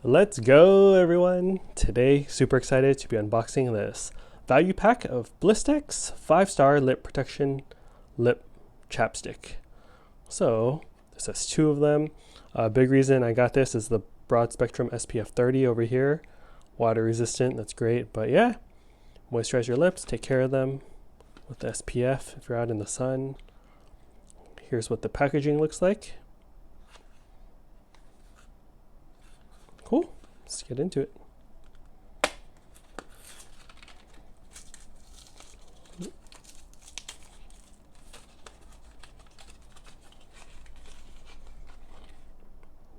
Let's go, everyone. Today, super excited to be unboxing this value pack of Blistex 5-star lip protection lip chapstick. So this has two of them. Big reason I got this is the broad spectrum SPF 30 over here. Water resistant, that's great. But yeah, moisturize your lips, take care of them with the SPF if you're out in the sun. Here's what the packaging looks like. Cool, let's get into it.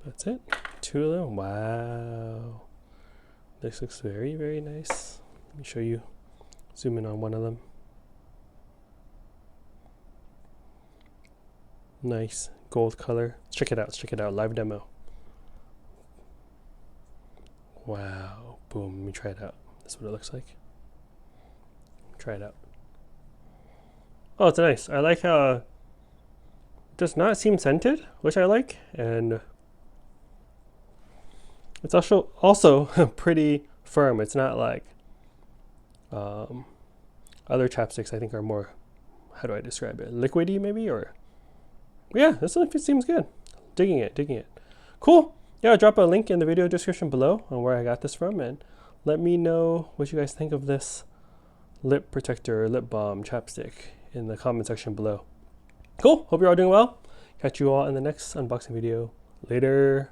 That's it, two of them. Wow, this looks very, very nice. Let me show you, zoom in on one of them. Nice gold color. Let's check it out, live demo. Wow, boom, let me try it out. That's what it looks like. Try it out. Oh, it's nice. I like how it does not seem scented, which I like, and it's also pretty firm. It's not like other chapsticks I think are more, how do I describe it? Liquidy maybe, or yeah, this one seems good. Digging it. Cool. Yeah, I'll drop a link in the video description below on where I got this from, and let me know what you guys think of this lip protector, lip balm, chapstick in the comment section below. Cool. Hope you're all doing well. Catch you all in the next unboxing video. Later.